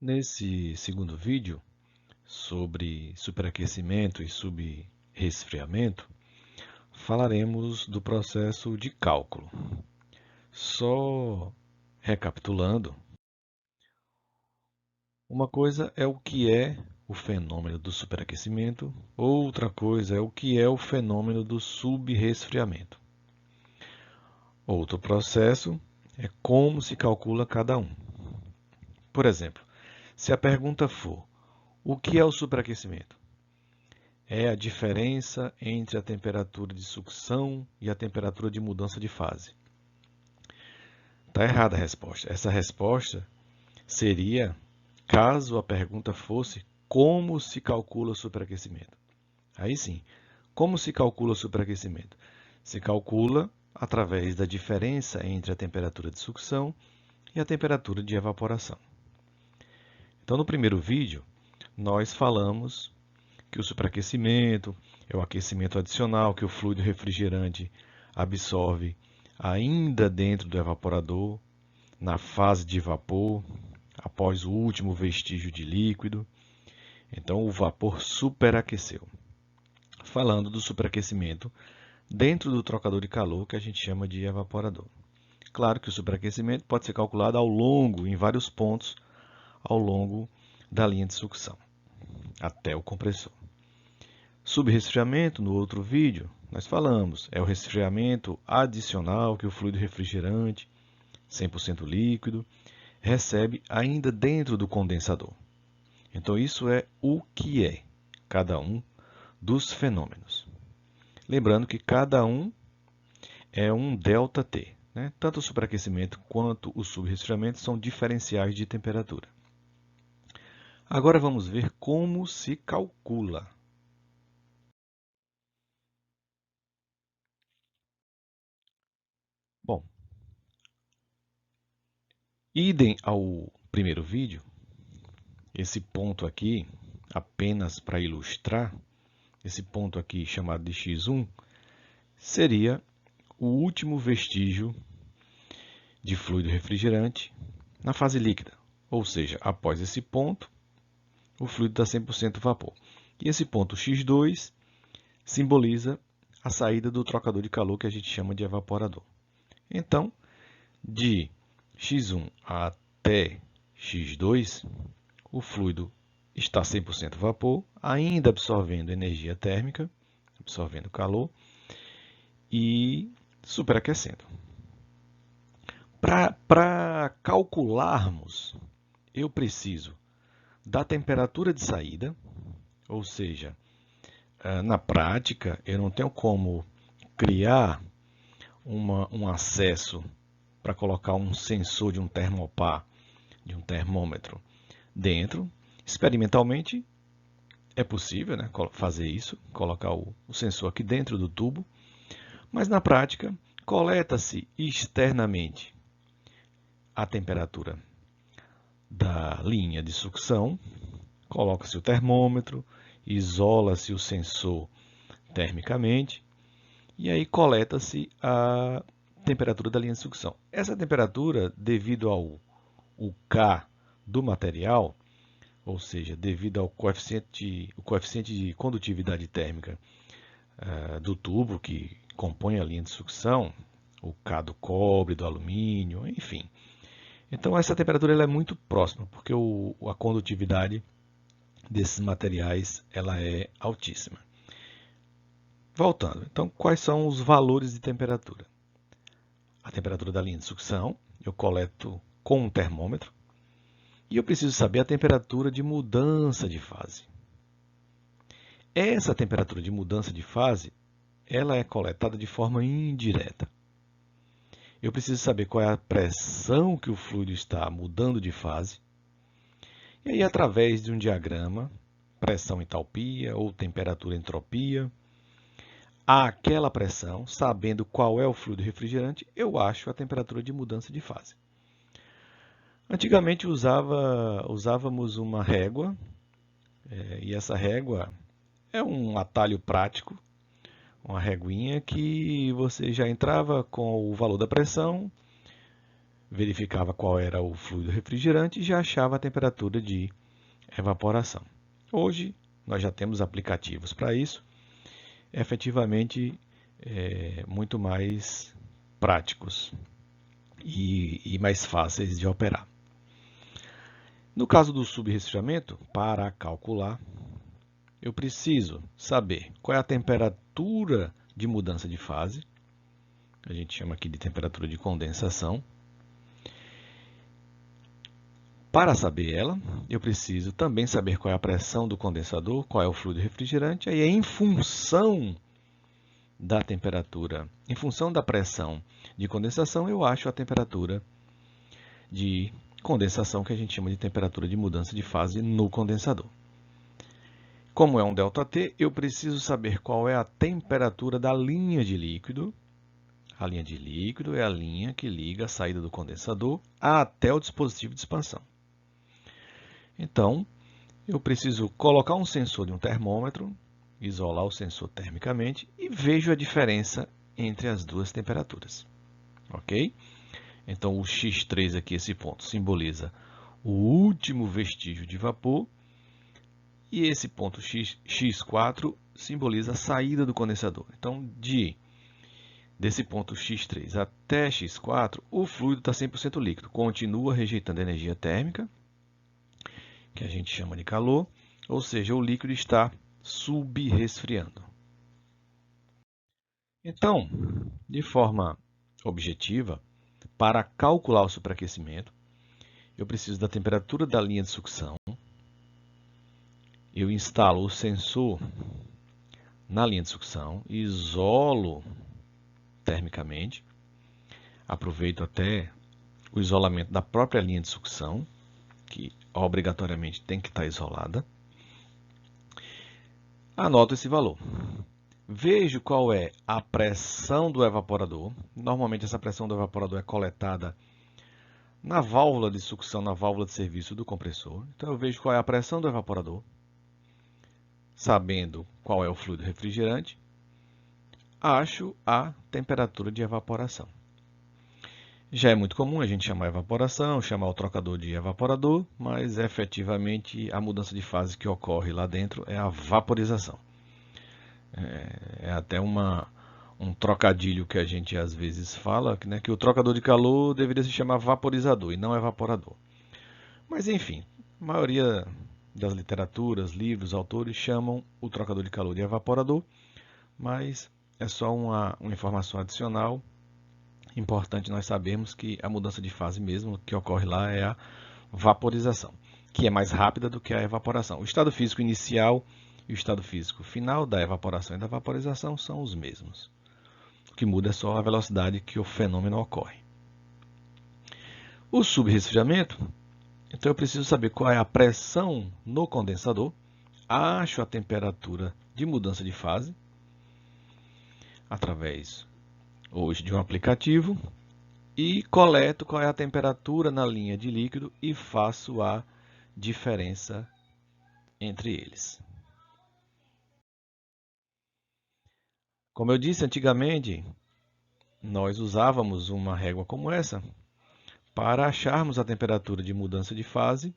Nesse segundo vídeo sobre superaquecimento e subresfriamento, falaremos do processo de cálculo. Só recapitulando, uma coisa é o que é o fenômeno do superaquecimento, outra coisa é o que é o fenômeno do subresfriamento. Outro processo é como se calcula cada um. Por exemplo, se a pergunta for: o que é o superaquecimento? É a diferença entre a temperatura de sucção e a temperatura de mudança de fase. Está errada a resposta. Essa resposta seria caso a pergunta fosse como se calcula o superaquecimento. Aí sim, como se calcula o superaquecimento? Se calcula através da diferença entre a temperatura de sucção e a temperatura de evaporação. Então, no primeiro vídeo, nós falamos que o superaquecimento é o aquecimento adicional que o fluido refrigerante absorve ainda dentro do evaporador, na fase de vapor, após o último vestígio de líquido. Então, o vapor superaqueceu. Falando do superaquecimento dentro do trocador de calor, que a gente chama de evaporador. Claro que o superaquecimento pode ser calculado em vários pontos, ao longo da linha de sucção, até o compressor. Subresfriamento, no outro vídeo, nós falamos, é o resfriamento adicional que o fluido refrigerante, 100% líquido, recebe ainda dentro do condensador. Então, isso é o que é cada um dos fenômenos. Lembrando que cada um é um ΔT. Né? Tanto o superaquecimento quanto o subresfriamento são diferenciais de temperatura. Agora vamos ver como se calcula. Bom, idem ao primeiro vídeo, esse ponto aqui, apenas para ilustrar, esse ponto aqui chamado de x1, seria o último vestígio de fluido refrigerante na fase líquida. Ou seja, após esse ponto, o fluido está 100% vapor. E esse ponto x2 simboliza a saída do trocador de calor que a gente chama de evaporador. Então, de x1 até x2, o fluido está 100% vapor, ainda absorvendo energia térmica, absorvendo calor e superaquecendo. Para calcularmos, eu preciso da temperatura de saída, ou seja, na prática, eu não tenho como criar um acesso para colocar um sensor de um termopar, de um termômetro dentro. Experimentalmente, é possível, né, fazer isso, colocar o sensor aqui dentro do tubo, mas na prática, coleta-se externamente a temperatura da linha de sucção, coloca-se o termômetro, isola-se o sensor termicamente e aí coleta-se a temperatura da linha de sucção. Essa temperatura, devido ao K do material, ou seja, devido ao coeficiente de condutividade térmica do tubo que compõe a linha de sucção, o K do cobre, do alumínio, enfim. Então, essa temperatura ela é muito próxima, porque a condutividade desses materiais ela é altíssima. Voltando, então, quais são os valores de temperatura? A temperatura da linha de sucção, eu coleto com um termômetro, e eu preciso saber a temperatura de mudança de fase. Essa temperatura de mudança de fase, ela é coletada de forma indireta. Eu preciso saber qual é a pressão que o fluido está mudando de fase. E aí, através de um diagrama, pressão-entalpia ou temperatura-entropia, àquela pressão, sabendo qual é o fluido refrigerante, eu acho a temperatura de mudança de fase. Antigamente usávamos uma régua, e essa régua é um atalho prático, uma reguinha que você já entrava com o valor da pressão, verificava qual era o fluido refrigerante e já achava a temperatura de evaporação. Hoje, nós já temos aplicativos para isso, efetivamente muito mais práticos e mais fáceis de operar. No caso do subresfriamento, para calcular, eu preciso saber qual é a temperatura de mudança de fase, a gente chama aqui de temperatura de condensação. Para saber ela, eu preciso também saber qual é a pressão do condensador, qual é o fluido refrigerante, aí em função da temperatura, em função da pressão de condensação, eu acho a temperatura de condensação, que a gente chama de temperatura de mudança de fase no condensador. Como é um ΔT, eu preciso saber qual é a temperatura da linha de líquido. A linha de líquido é a linha que liga a saída do condensador até o dispositivo de expansão. Então, eu preciso colocar um sensor de um termômetro, isolar o sensor termicamente e vejo a diferença entre as duas temperaturas. Ok? Então, o X3 aqui, esse ponto, simboliza o último vestígio de vapor. E esse ponto X4 simboliza a saída do condensador. Então, desse ponto X3 até X4, o fluido está 100% líquido. Continua rejeitando energia térmica, que a gente chama de calor, ou seja, o líquido está subresfriando. Então, de forma objetiva, para calcular o superaquecimento, eu preciso da temperatura da linha de sucção. Eu instalo o sensor na linha de sucção, isolo termicamente, aproveito até o isolamento da própria linha de sucção, que obrigatoriamente tem que estar isolada. Anoto esse valor. Vejo qual é a pressão do evaporador. Normalmente essa pressão do evaporador é coletada na válvula de sucção, na válvula de serviço do compressor. Então eu vejo qual é a pressão do evaporador, sabendo qual é o fluido refrigerante, acho a temperatura de evaporação. Já é muito comum a gente chamar evaporação, chamar o trocador de evaporador, mas efetivamente a mudança de fase que ocorre lá dentro é a vaporização. É até um trocadilho que a gente às vezes fala, né, que o trocador de calor deveria se chamar vaporizador e não evaporador. Mas enfim, a maioria das literaturas, livros, autores chamam o trocador de calor de evaporador, mas é só uma informação adicional. Importante nós sabermos que a mudança de fase mesmo que ocorre lá é a vaporização, que é mais rápida do que a evaporação. O estado físico inicial e o estado físico final da evaporação e da vaporização são os mesmos. O que muda é só a velocidade que o fenômeno ocorre. O subresfriamento, então eu preciso saber qual é a pressão no condensador, acho a temperatura de mudança de fase, através hoje de um aplicativo, e coleto qual é a temperatura na linha de líquido e faço a diferença entre eles. Como eu disse antigamente, nós usávamos uma régua como essa para acharmos a temperatura de mudança de fase,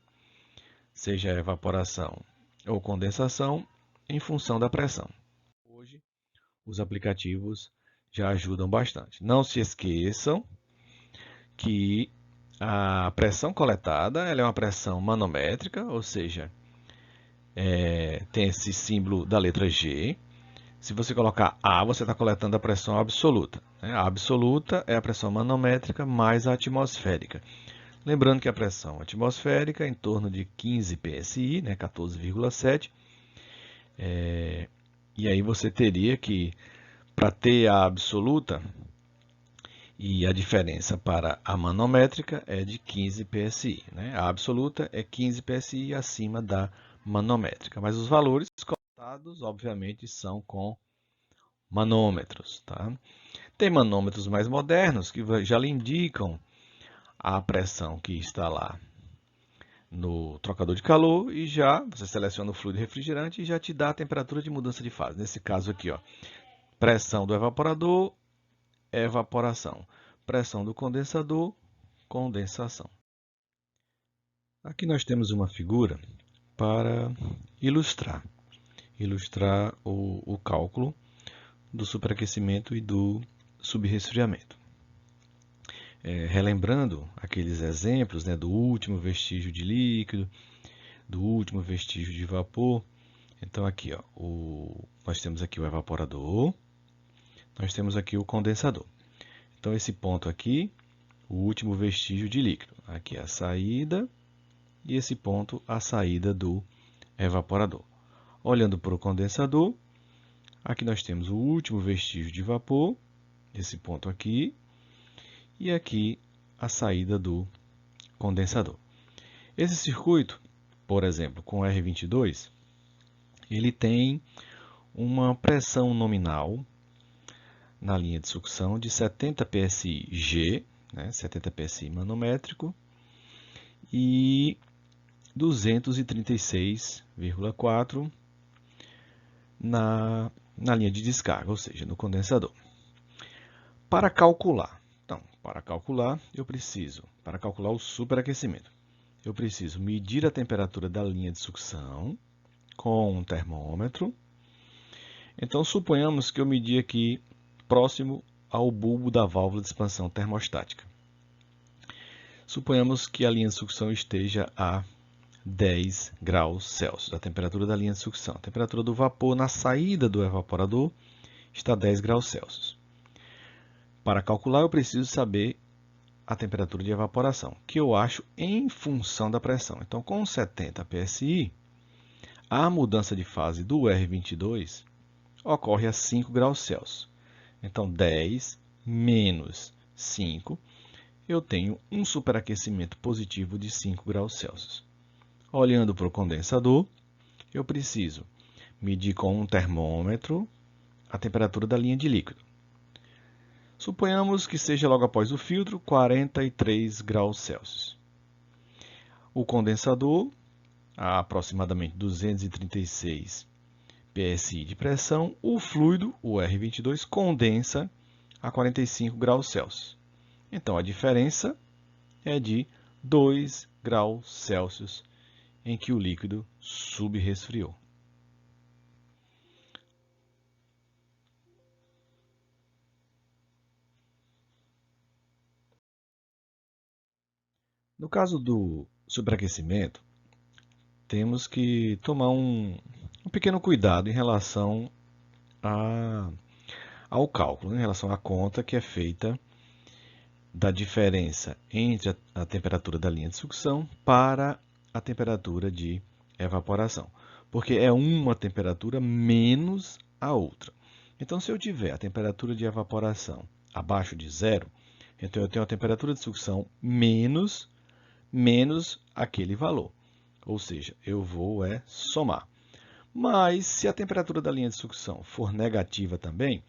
seja evaporação ou condensação, em função da pressão. Hoje, os aplicativos já ajudam bastante. Não se esqueçam que a pressão coletada ela é uma pressão manométrica, ou seja, tem esse símbolo da letra G. Se você colocar A, você está coletando a pressão absoluta. A absoluta é a pressão manométrica mais a atmosférica. Lembrando que a pressão atmosférica é em torno de 15 psi, 14,7. E aí você teria que, para ter a absoluta, e a diferença para a manométrica é de 15 psi. A absoluta é 15 psi acima da manométrica. Mas os valores coletados, obviamente, são com manômetros. Tá? Tem manômetros mais modernos que já lhe indicam a pressão que está lá no trocador de calor e já você seleciona o fluido refrigerante e já te dá a temperatura de mudança de fase. Nesse caso aqui, ó, pressão do evaporador, evaporação. Pressão do condensador, condensação. Aqui nós temos uma figura para ilustrar o cálculo do superaquecimento e do subresfriamento. Relembrando aqueles exemplos, né, do último vestígio de líquido, do último vestígio de vapor. Então aqui, ó, nós temos aqui o evaporador, nós temos aqui o condensador. Então esse ponto aqui, o último vestígio de líquido. Aqui é a saída e esse ponto a saída do evaporador. Olhando para o condensador, aqui nós temos o último vestígio de vapor, esse ponto aqui, e aqui a saída do condensador. Esse circuito, por exemplo, com R22, ele tem uma pressão nominal na linha de sucção de 70 psi-G, né, 70 psi manométrico, e 236,4 na linha de descarga, ou seja, no condensador. Para calcular o superaquecimento, eu preciso medir a temperatura da linha de sucção com um termômetro. Então, suponhamos que eu medi aqui próximo ao bulbo da válvula de expansão termostática. Suponhamos que a linha de sucção esteja a 10 graus Celsius, a temperatura da linha de sucção. A temperatura do vapor na saída do evaporador está a 10 graus Celsius. Para calcular, eu preciso saber a temperatura de evaporação, que eu acho em função da pressão. Então, com 70 psi, a mudança de fase do R22 ocorre a 5 graus Celsius. Então, 10 menos 5, eu tenho um superaquecimento positivo de 5 graus Celsius. Olhando para o condensador, eu preciso medir com um termômetro a temperatura da linha de líquido. Suponhamos que seja logo após o filtro, 43 graus Celsius. O condensador, a aproximadamente 236 psi de pressão, o fluido, o R22, condensa a 45 graus Celsius. Então, a diferença é de 2 graus Celsius em que o líquido subresfriou. No caso do superaquecimento, temos que tomar um pequeno cuidado em relação ao cálculo, em relação à conta que é feita da diferença entre a temperatura da linha de sucção para a temperatura de evaporação, porque é uma temperatura menos a outra. Então, se eu tiver a temperatura de evaporação abaixo de zero, então eu tenho a temperatura de sucção menos aquele valor, ou seja, eu vou somar. Mas, se a temperatura da linha de sucção for negativa também,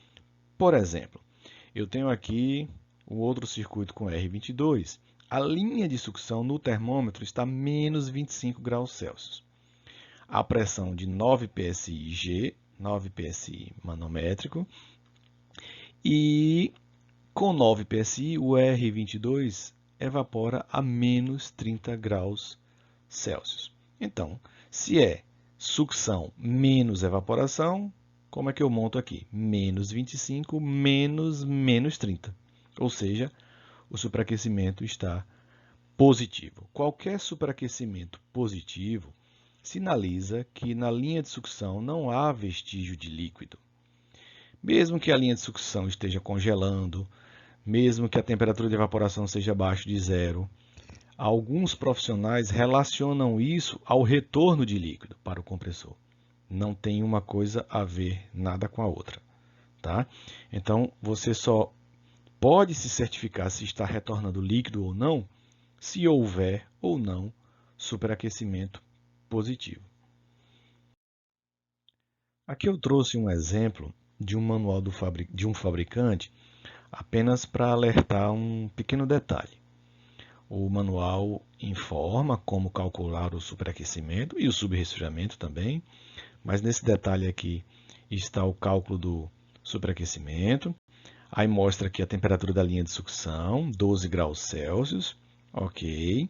por exemplo, eu tenho aqui um outro circuito com R22, a linha de sucção no termômetro está menos 25 graus Celsius. A pressão de 9 psi-G, 9 psi manométrico, e com 9 psi o R22 evapora a menos 30 graus Celsius. Então, se é sucção menos evaporação, como é que eu monto aqui? Menos 25 menos 30. Ou seja, o superaquecimento está positivo. Qualquer superaquecimento positivo sinaliza que na linha de sucção não há vestígio de líquido. Mesmo que a linha de sucção esteja congelando, mesmo que a temperatura de evaporação seja abaixo de zero, alguns profissionais relacionam isso ao retorno de líquido para o compressor. Não tem uma coisa a ver nada com a outra, tá? Então, você só pode se certificar se está retornando líquido ou não, se houver ou não superaquecimento positivo. Aqui eu trouxe um exemplo de um manual de um fabricante, apenas para alertar um pequeno detalhe. O manual informa como calcular o superaquecimento e o subresfriamento também, mas nesse detalhe aqui está o cálculo do superaquecimento. Aí mostra aqui a temperatura da linha de sucção, 12 graus Celsius, Ok.